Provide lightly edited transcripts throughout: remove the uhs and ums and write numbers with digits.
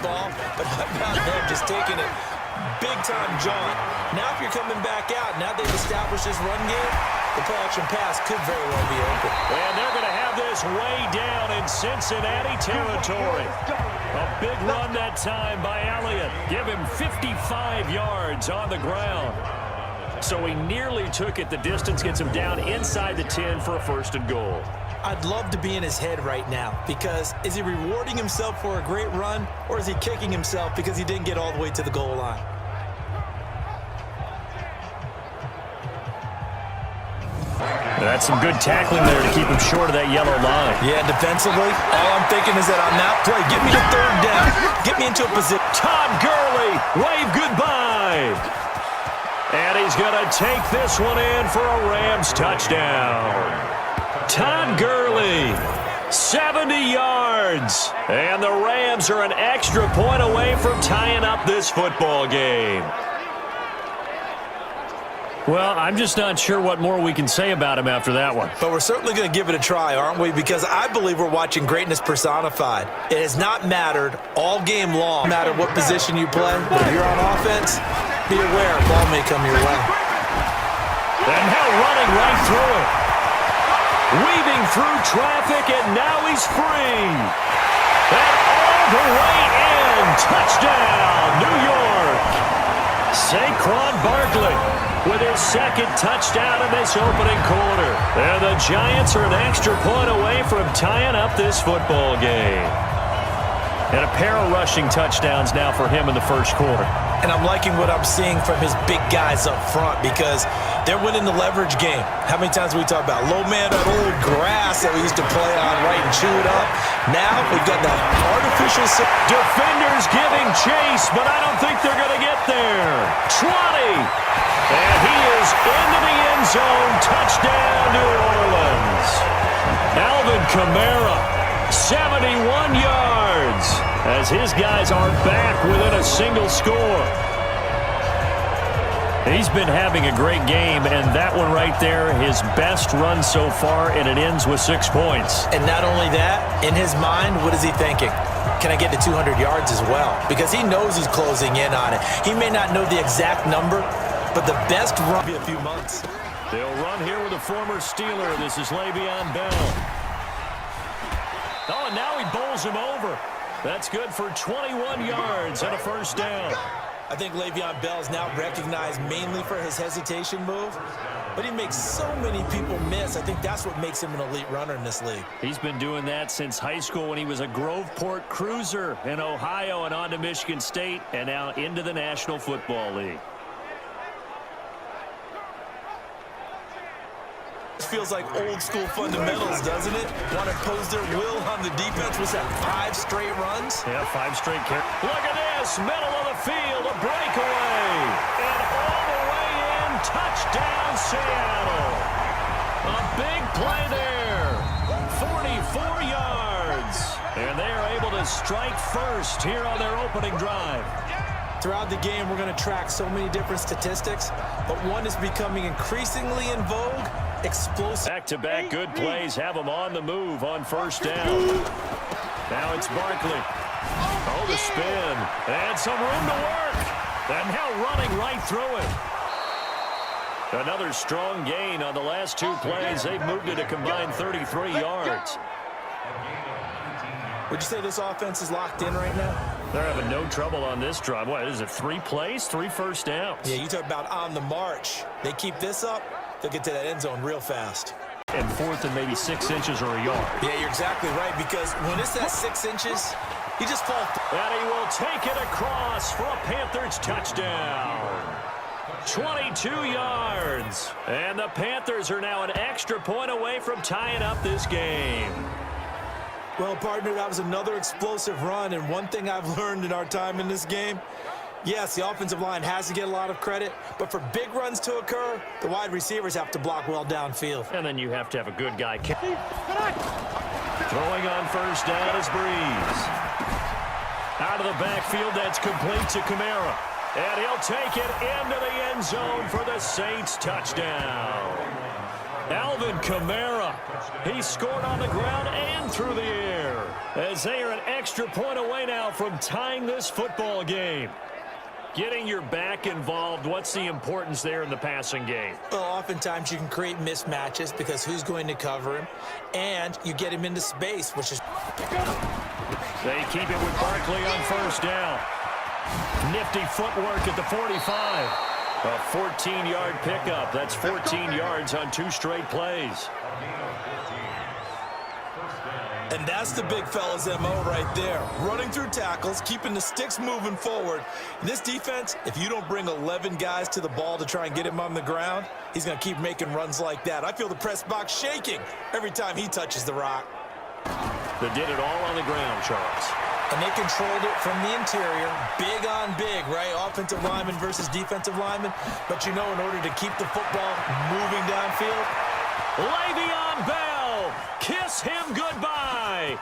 ball, but how about them just taking it big-time jaunt. Now if you're coming back out, now they've established this run game, the play-action pass could very well be open. And they're going to have this way down in Cincinnati territory. A big run that time by Elliott. Give him 55 yards on the ground. So he nearly took it the distance, gets him down inside the 10 for a 1st and goal. I'd love to be in his head right now, because is he rewarding himself for a great run, or is he kicking himself because he didn't get all the way to the goal line? That's some good tackling there to keep him short of that yellow line. Yeah, defensively, all I'm thinking is that on that play, get me to 3rd down. Get me into a position. Todd Gurley, wave goodbye. And he's going to take this one in for a Rams touchdown. Todd Gurley, 70 yards. And the Rams are an extra point away from tying up this football game. Well, I'm just not sure what more we can say about him after that one. But we're certainly going to give it a try, aren't we? Because I believe we're watching greatness personified. It has not mattered all game long. No matter what position you play, but if you're on offense, be aware a ball may come your way. And now running right through it. Weaving through traffic, and now he's free. And all the way in. Touchdown, New York. Saquon Barkley with his 2nd touchdown in this opening quarter. And the Giants are an extra point away from tying up this football game. And a pair of rushing touchdowns now for him in the 1st quarter. And I'm liking what I'm seeing from his big guys up front, because they're winning the leverage game. How many times we talk about low man, that old grass that we used to play on, right, and chew it up? Now we've got that artificial... Defenders giving chase, but I don't think they're going to get there. 20. And he is into the end zone. Touchdown, New Orleans. Alvin Kamara, 71 yards, as his guys are back within a single score. He's been having a great game, and that one right there, his best run so far, and it ends with 6 points. And not only that, in his mind, what is he thinking? Can I get to 200 yards as well? Because he knows he's closing in on it. He may not know the exact number, but the best run will be a few months. They'll run here with a former Steeler. This is Le'Veon Bell. Oh, and now he bowls him over. That's good for 21 yards and a 1st down. I think Le'Veon Bell is now recognized mainly for his hesitation move, but he makes so many people miss. I think that's what makes him an elite runner in this league. He's been doing that since high school when he was a Groveport Cruiser in Ohio and on to Michigan State, and now into the National Football League. Feels like old school fundamentals, doesn't it? Want to impose their will on the defense. Was that 5 straight runs? Yeah, 5 straight carries. Look at this, middle of the field, a breakaway, and all the way in, touchdown Seattle. A big play there, 44 yards, and they are able to strike first here on their opening drive. Throughout the game, we're going to track so many different statistics, but one is becoming increasingly in vogue: explosive. Back-to-back good plays have them on the move on 1st down. Now it's Barkley. Oh, the spin. And some room to work. And now running right through it. Another strong gain on the last 2 plays. They've moved it a combined 33 yards. Would you say this offense is locked in right now? They're having no trouble on this drive. What is it, 3 plays, 3 first downs? Yeah, you talk about on the march. They keep this up, they'll get to that end zone real fast. And 4th and maybe 6 inches or a yard. Yeah, you're exactly right, because when it's at 6 inches, he just falls. And he will take it across for a Panthers touchdown. 22 yards. And the Panthers are now an extra point away from tying up this game. Well, partner, that was another explosive run, and one thing I've learned in our time in this game, yes, the offensive line has to get a lot of credit, but for big runs to occur, the wide receivers have to block well downfield. And then you have to have a good guy. Throwing on 1st down is Breeze. Out of the backfield, that's complete to Kamara. And he'll take it into the end zone for the Saints touchdown. Alvin Kamara, he scored on the ground and through the air. As they are an extra point away now from tying this football game. Getting your back involved, what's the importance there in the passing game? Well, oftentimes you can create mismatches because who's going to cover him, and you get him into space, which is... They keep it with Barkley on first down. Nifty footwork at the 45. A 14-yard pickup. That's 14 yards on 2 straight plays. And that's the big fella's MO right there. Running through tackles, keeping the sticks moving forward. In this defense, if you don't bring 11 guys to the ball to try and get him on the ground, he's going to keep making runs like that. I feel the press box shaking every time he touches the rock. They did it all on the ground, Charles. And they controlled it from the interior. Big on big, right? Offensive lineman versus defensive lineman. But you know, in order to keep the football moving downfield, Le'Veon Bell, kiss him goodbye.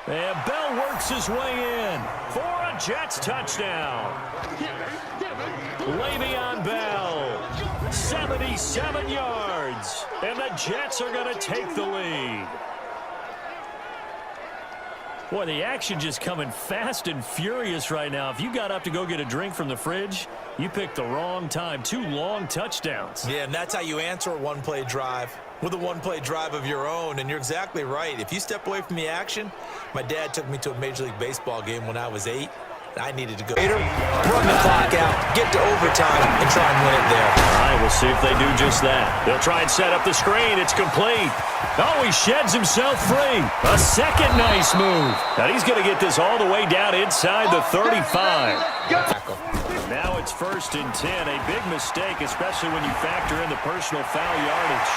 And Bell works his way in for a Jets touchdown. Le'Veon Bell, 77 yards. And the Jets are going to take the lead. Boy, the action just coming fast and furious right now. If you got up to go get a drink from the fridge, you picked the wrong time. 2 long touchdowns. yeah, and that's how you answer a one-play drive with a one-play drive of your own. And you're exactly right. If you step away from the action, my dad took me to a Major League Baseball game when I was 8. I needed to go. Run the clock out, get to overtime, and try and win it there. All right, we'll see if they do just that. They'll try and set up the screen. It's complete. Oh, he sheds himself free. A second nice move. Now he's going to get this all the way down inside the 35. Now it's 1st and 10. A big mistake, especially when you factor in the personal foul yardage.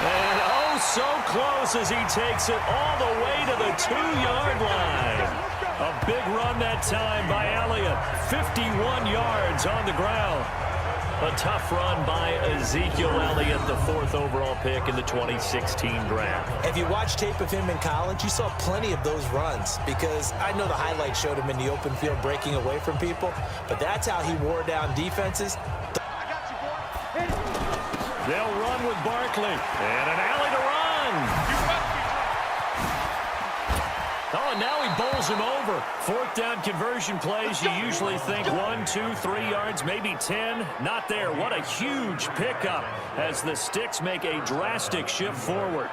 And oh, so close as he takes it all the way to the 2-yard line. A big run that time by Elliott. 51 yards on the ground. A tough run by Ezekiel Elliott, the 4th overall pick in the 2016 draft. If you watch tape of him in college, you saw plenty of those runs because I know the highlights showed him in the open field breaking away from people, but that's how he wore down defenses. They'll run with Barkley, and an alley to run. Oh, and now he bowls him over. 4th down conversion plays, you usually think 1, 2, 3 yards, maybe 10. Not there. What a huge pickup as the sticks make a drastic shift forward.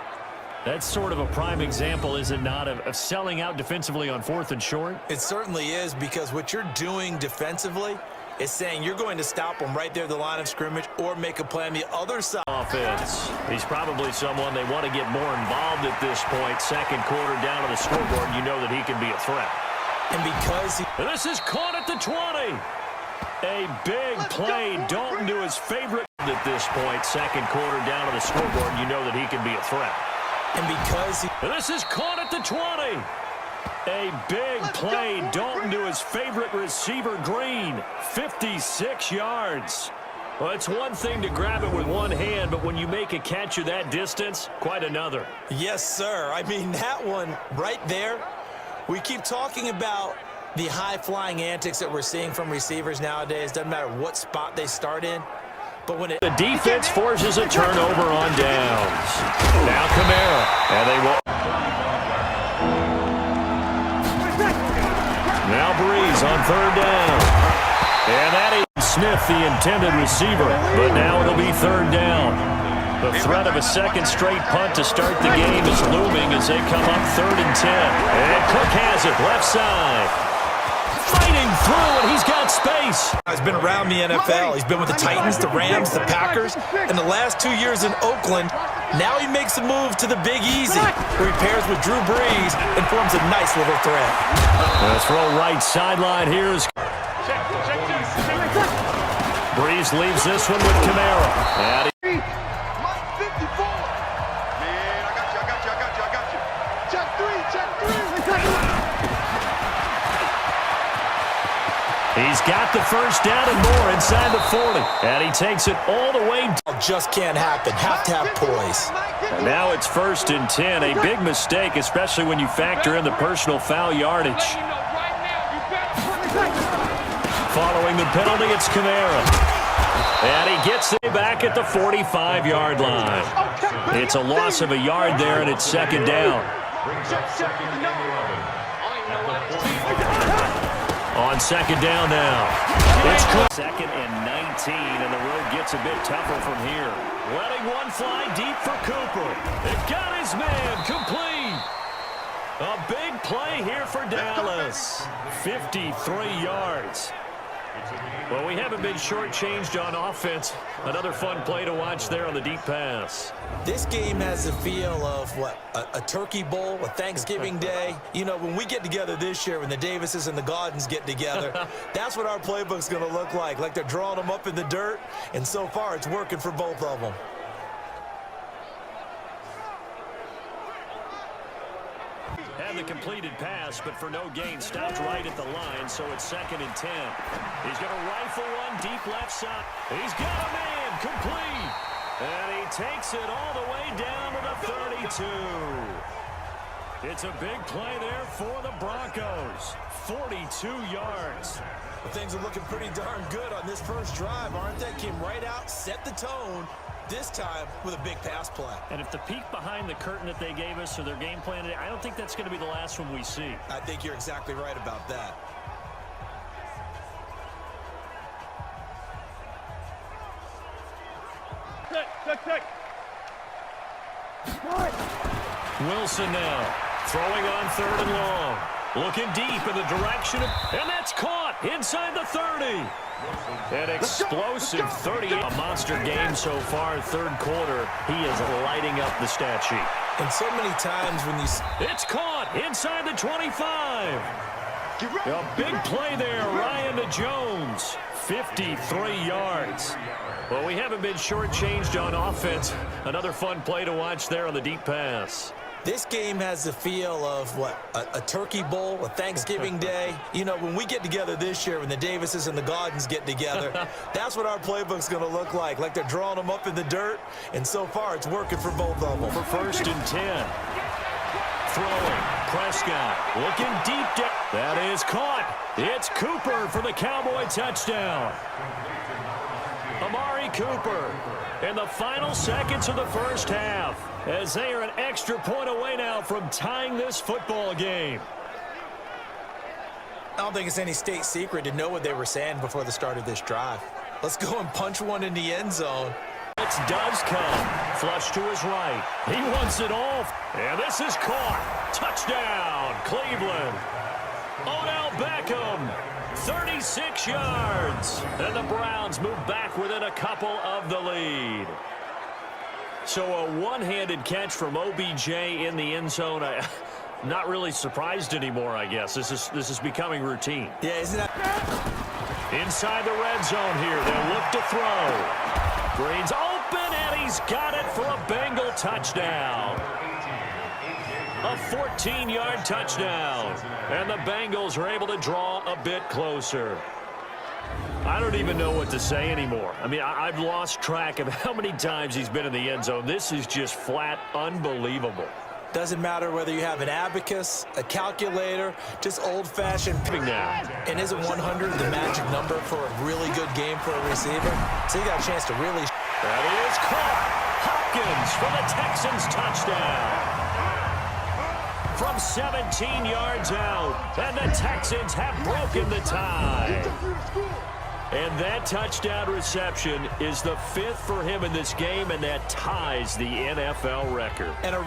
That's sort of a prime example, is it not, of selling out defensively on 4th and short? It certainly is, because what you're doing defensively is saying you're going to stop them right there at the line of scrimmage or make a play on the other side. Offense. He's probably someone they want to get more involved at this point. 2nd quarter down to the scoreboard, you know that he can be a threat. And because this is caught at the 20. A big play. Dalton to his favorite at this point. 2nd quarter down to the scoreboard, you know that he can be a threat. And because this is caught at the 20. A big play. Dalton to his favorite receiver, Green. 56 yards. Well, it's one thing to grab it with one hand, but when you make a catch of that distance, quite another. Yes, sir. I mean, that one right there, we keep talking about the high-flying antics that we're seeing from receivers nowadays. Doesn't matter what spot they start in. But when the defense forces a turnover on downs. Now Kamara. And they will. Now Breeze on 3rd down. And that is Smith, the intended receiver. But now it'll be 3rd down. The threat of a 2nd straight punt to start the game is looming as they come up 3rd and 10. And Cook has it, left side. Fighting through, and he's got space. He's been around the NFL. He's been with the Titans, the Rams, the Packers. In the last 2 years in Oakland, now he makes a move to the Big Easy, where he pairs with Drew Brees and forms a nice little threat. Let's throw right sideline here. Brees leaves this one with Kamara. He's got the 1st down and more inside the 40. And he takes it all the way. Just can't happen. Have to have poise. And now it's 1st and 10. A big mistake, especially when you factor in the personal foul yardage. Following the penalty, it's Kamara. And he gets it back at the 45-yard line. It's a loss of a yard there, and it's second down. On second down now. It's second and 19, and the road gets a bit tougher from here. Letting one fly deep for Cooper. It got his man complete. A big play here for Dallas. 53 yards. Well, we haven't been shortchanged on offense. Another fun play to watch there on the deep pass. This game has the feel of, what, a turkey bowl, a Thanksgiving day. You know, when we get together this year, when the Davises and the Gaudens get together, that's what our playbook's going to look like they're drawing them up in the dirt, and so far it's working for both of them. Had the completed pass, but for no gain, stopped right at the line, so it's second and 10. He's going to rifle one deep left side. He's got a man complete. And he takes it all the way down to the 32. It's a big play there for the Broncos. 42 yards. Well, things are looking pretty darn good on this first drive, aren't they? Came right out, set the tone, this time with a big pass play. And if the peek behind the curtain that they gave us or their game plan, I don't think that's going to be the last one we see. I think you're exactly right about that. Check. Wilson now throwing on third and long. Looking deep in the direction of, and that's caught inside the 30. An explosive 30. A monster game so far, third quarter. He is lighting up the stat sheet. And so many times when you... It's caught inside the 25. A big play there, Ryan to Jones. 53 yards. Well, we haven't been shortchanged on offense. Another fun play to watch there on the deep pass. This game has the feel of, what, a turkey bowl, a Thanksgiving day. You know, when we get together this year, when the Davises and the Gaudens get together, that's what our playbook's going to look like they're drawing them up in the dirt, and so far it's working for both of them. For first and 10. Throwing, Prescott looking deep down. That is caught. It's Cooper for the Cowboy touchdown. Amari Cooper in the final seconds of the first half, as they are an extra point away now from tying this football game. I don't think it's any state secret to know what they were saying before the start of this drive. Let's go and punch one in the end zone. It does come. Flush to his right. He wants it off. And this is caught. Touchdown, Cleveland. Odell Beckham, 36 yards. And the Browns move back within a couple of the lead. So a one-handed catch from OBJ in the end zone. Not really surprised anymore, I guess. This is becoming routine. Yeah, isn't that... Inside the red zone here. They'll look to throw. Green's open, and he's got it for a Bengal touchdown. A 14-yard touchdown. And the Bengals are able to draw a bit closer. I don't even know what to say anymore. I mean, I've lost track of how many times he's been in the end zone. This is just flat unbelievable. Doesn't matter whether you have an abacus, a calculator, just old-fashioned now. And isn't 100 the magic number for a really good game for a receiver? So you got a chance to really... That is caught. Hopkins for the Texans touchdown. From 17 yards out. And the Texans have broken the tie. And that touchdown reception is the 5th for him in this game, and that ties the NFL record. And a